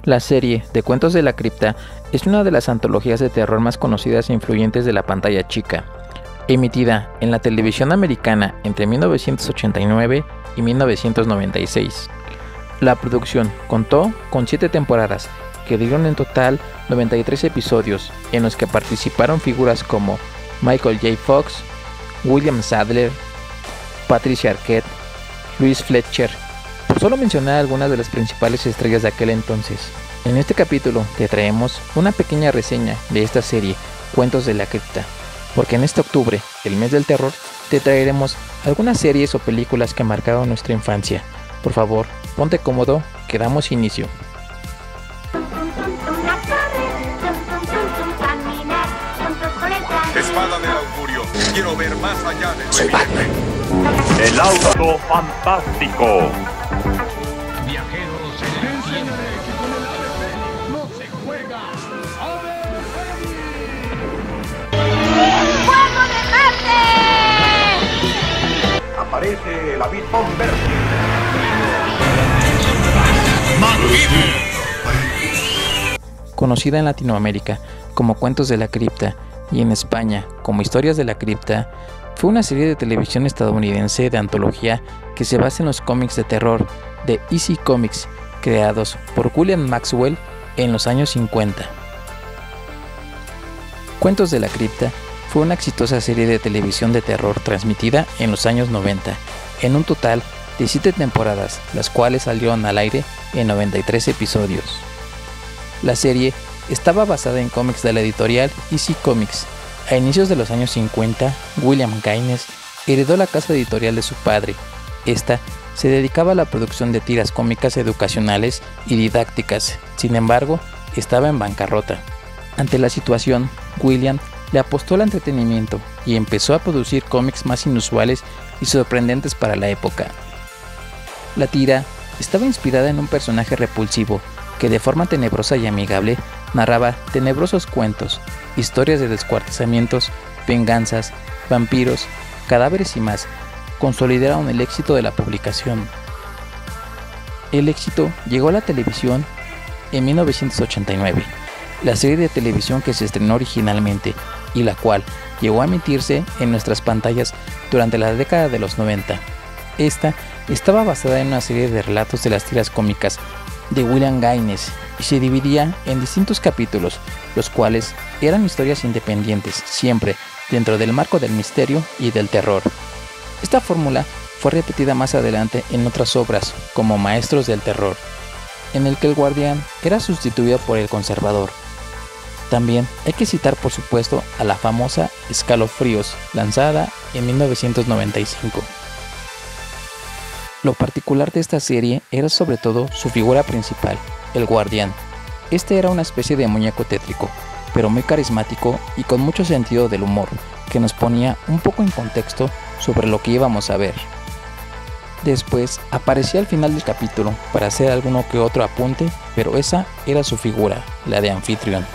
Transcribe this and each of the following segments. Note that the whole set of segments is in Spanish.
La serie de Cuentos de la Cripta es una de las antologías de terror más conocidas e influyentes de la pantalla chica, emitida en la televisión americana entre 1989 y 1996. La producción contó con 7 temporadas, que dieron en total 93 episodios, en los que participaron figuras como Michael J. Fox, William Sadler, Patricia Arquette, Louise Fletcher, por solo mencionar algunas de las principales estrellas de aquel entonces. En este capítulo te traemos una pequeña reseña de esta serie, Cuentos de la Cripta, porque en este octubre, el mes del terror, te traeremos algunas series o películas que marcaron nuestra infancia. Por favor, ponte cómodo, que damos inicio. Espada del augurio, quiero ver más allá de Soy Batman. El auto fantástico. Viajeros en el tiempo. No se juega. ¡Fuego de Marte! Aparece el avispón verde. Conocida en Latinoamérica como Cuentos de la Cripta y en España como Historias de la Cripta, fue una serie de televisión estadounidense de antología que se basa en los cómics de terror de EC Comics, creados por William Maxwell en los años 50. Cuentos de la Cripta fue una exitosa serie de televisión de terror transmitida en los años 90, en un total de 7 temporadas, las cuales salieron al aire en 93 episodios. La serie estaba basada en cómics de la editorial EC Comics. A inicios de los años 50, William Gaines heredó la casa editorial de su padre. Esta se dedicaba a la producción de tiras cómicas educacionales y didácticas, sin embargo, estaba en bancarrota. Ante la situación, William le apostó al entretenimiento y empezó a producir cómics más inusuales y sorprendentes para la época. La tira estaba inspirada en un personaje repulsivo que de forma tenebrosa y amigable narraba tenebrosos cuentos, historias de descuartizamientos, venganzas, vampiros, cadáveres y más. Consolidaron el éxito de la publicación. El éxito llegó a la televisión en 1989. La serie de televisión que se estrenó originalmente y la cual llegó a emitirse en nuestras pantallas durante la década de los 90. Esta estaba basada en una serie de relatos de las tiras cómicas de William Gaines y se dividía en distintos capítulos, los cuales eran historias independientes, siempre dentro del marco del misterio y del terror. Esta fórmula fue repetida más adelante en otras obras, como Maestros del Terror, en el que el guardián era sustituido por el conservador. También hay que citar por supuesto a la famosa Escalofríos, lanzada en 1995. Lo particular de esta serie era sobre todo su figura principal, el guardián. Este era una especie de muñeco tétrico, pero muy carismático y con mucho sentido del humor, que nos ponía un poco en contexto sobre lo que íbamos a ver. Después aparecía al final del capítulo para hacer alguno que otro apunte, pero esa era su figura, la de anfitrión.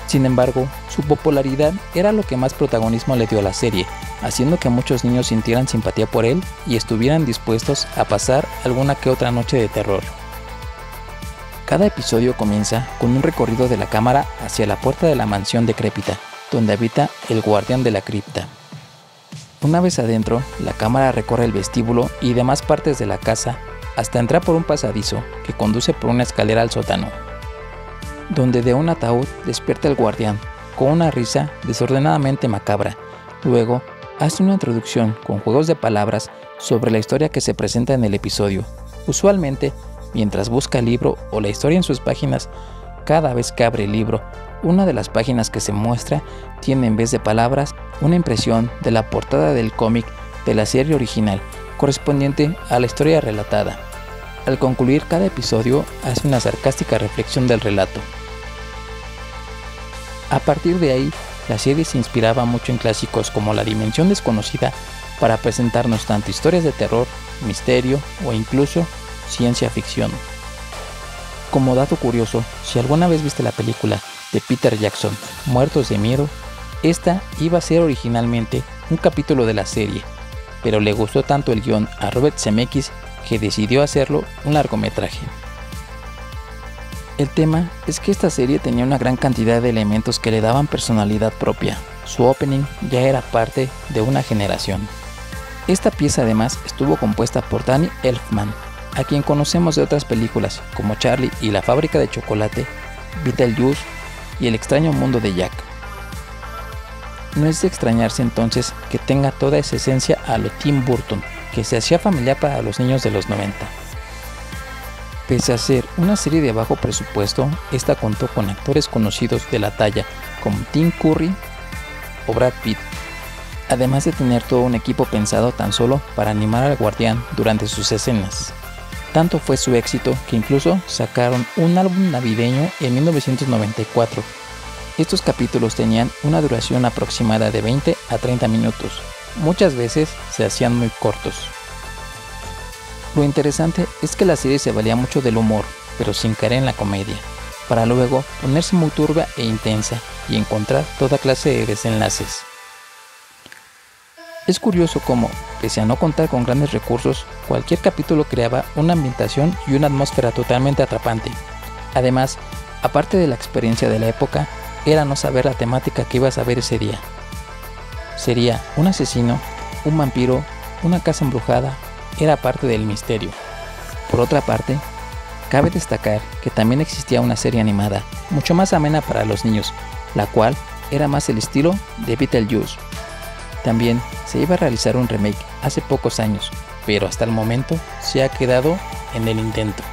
Sin embargo, su popularidad era lo que más protagonismo le dio a la serie, haciendo que muchos niños sintieran simpatía por él y estuvieran dispuestos a pasar alguna que otra noche de terror. Cada episodio comienza con un recorrido de la cámara hacia la puerta de la mansión decrépita, donde habita el guardián de la cripta. Una vez adentro, la cámara recorre el vestíbulo y demás partes de la casa hasta entrar por un pasadizo que conduce por una escalera al sótano, donde de un ataúd despierta el guardián con una risa desordenadamente macabra. Luego hace una introducción con juegos de palabras sobre la historia que se presenta en el episodio. Usualmente, mientras busca el libro o la historia en sus páginas, cada vez que abre el libro, una de las páginas que se muestra tiene en vez de palabras una impresión de la portada del cómic de la serie original, correspondiente a la historia relatada. Al concluir cada episodio, hace una sarcástica reflexión del relato. A partir de ahí, la serie se inspiraba mucho en clásicos como La Dimensión Desconocida para presentarnos tanto historias de terror, misterio o incluso ciencia ficción. Como dato curioso, si alguna vez viste la película de Peter Jackson, Muertos de Miedo, esta iba a ser originalmente un capítulo de la serie, pero le gustó tanto el guión a Robert Zemeckis que decidió hacerlo un largometraje. El tema es que esta serie tenía una gran cantidad de elementos que le daban personalidad propia. Su opening ya era parte de una generación. Esta pieza además estuvo compuesta por Danny Elfman, a quien conocemos de otras películas como Charlie y la fábrica de chocolate, Beetlejuice y El extraño mundo de Jack. No es de extrañarse entonces que tenga toda esa esencia a lo Tim Burton, que se hacía familiar para los niños de los 90. Pese a ser una serie de bajo presupuesto, esta contó con actores conocidos de la talla como Tim Curry o Brad Pitt, además de tener todo un equipo pensado tan solo para animar al guardián durante sus escenas. Tanto fue su éxito que incluso sacaron un álbum navideño en 1994. Estos capítulos tenían una duración aproximada de 20 a 30 minutos, muchas veces se hacían muy cortos. Lo interesante es que la serie se valía mucho del humor, pero sin caer en la comedia, para luego ponerse muy turbia e intensa y encontrar toda clase de desenlaces. Es curioso cómo, pese a no contar con grandes recursos, cualquier capítulo creaba una ambientación y una atmósfera totalmente atrapante. Además, aparte de la experiencia de la época, era no saber la temática que ibas a ver ese día. ¿Sería un asesino, un vampiro, una casa embrujada? Era parte del misterio. Por otra parte, cabe destacar que también existía una serie animada, mucho más amena para los niños, la cual era más el estilo de Beetlejuice. También se iba a realizar un remake hace pocos años, pero hasta el momento se ha quedado en el intento.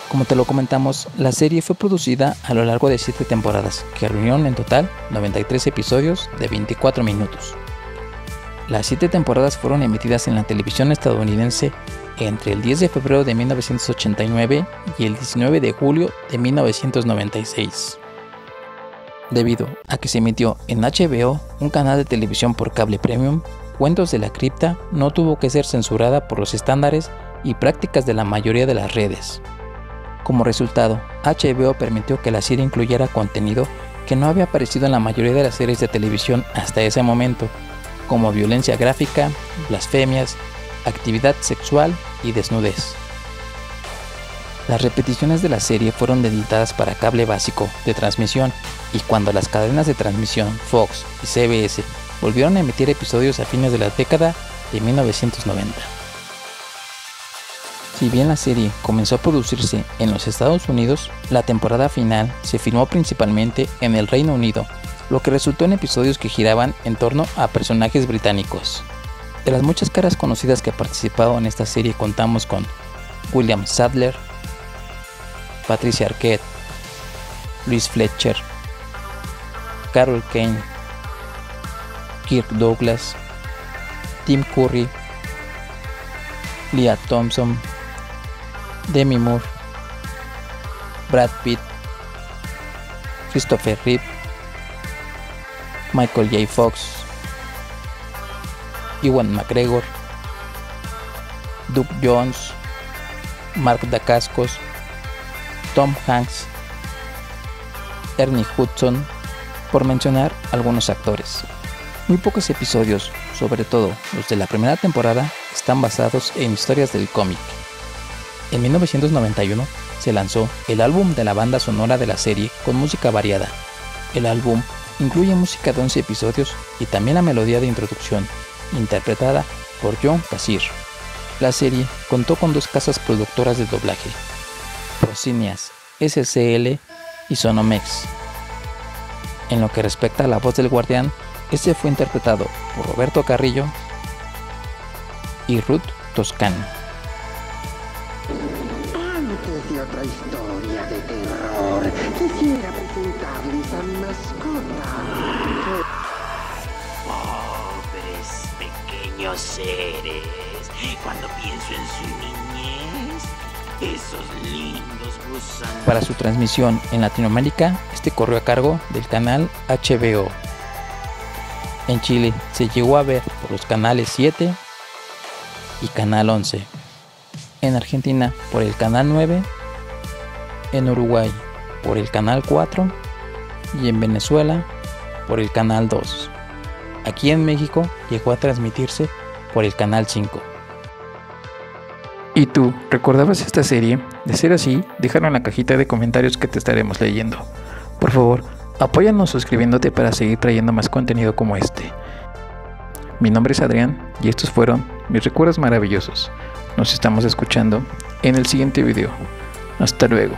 Como te lo comentamos, la serie fue producida a lo largo de 7 temporadas, que reunieron en total 93 episodios de 24 minutos. Las 7 temporadas fueron emitidas en la televisión estadounidense entre el 10 de febrero de 1989 y el 19 de julio de 1996. Debido a que se emitió en HBO, un canal de televisión por cable premium, Cuentos de la Cripta no tuvo que ser censurada por los estándares y prácticas de la mayoría de las redes. Como resultado, HBO permitió que la serie incluyera contenido que no había aparecido en la mayoría de las series de televisión hasta ese momento, como violencia gráfica, blasfemias, actividad sexual y desnudez. Las repeticiones de la serie fueron editadas para cable básico de transmisión y cuando las cadenas de transmisión Fox y CBS volvieron a emitir episodios a fines de la década de 1990. Si bien la serie comenzó a producirse en los Estados Unidos, la temporada final se filmó principalmente en el Reino Unido, lo que resultó en episodios que giraban en torno a personajes británicos. De las muchas caras conocidas que participaron en esta serie contamos con William Sadler, Patricia Arquette, Louise Fletcher, Carol Kane, Kirk Douglas, Tim Curry, Lea Thompson, Demi Moore, Brad Pitt, Christopher Reeve, Michael J. Fox, Ewan McGregor, Doug Jones, Mark Dacascos, Tom Hanks, Ernie Hudson, por mencionar algunos actores. Muy pocos episodios, sobre todo los de la primera temporada, están basados en historias del cómic. En 1991 se lanzó el álbum de la banda sonora de la serie con música variada. El álbum incluye música de 11 episodios y también la melodía de introducción, interpretada por John Kassir. La serie contó con 2 casas productoras de doblaje, Procineas SCL y Sonomex. En lo que respecta a la voz del guardián, este fue interpretado por Roberto Carrillo y Ruth Toscano. Antes de otra historia de terror, quisiera presentarles a mi mascota. Pobres pequeños seres, cuando pienso en su niñez, esos lindos gusanos. Para su transmisión en Latinoamérica, este corrió a cargo del canal HBO. En Chile se llegó a ver por los canales 7 y Canal 11. En Argentina por el Canal 9, en Uruguay por el Canal 4 y en Venezuela por el Canal 2. Aquí en México llegó a transmitirse por el Canal 5. ¿Y tú, recordabas esta serie? De ser así, déjalo en la cajita de comentarios que te estaremos leyendo. Por favor, apóyanos suscribiéndote para seguir trayendo más contenido como este. Mi nombre es Adrián y estos fueron mis recuerdos maravillosos. Nos estamos escuchando en el siguiente video. Hasta luego.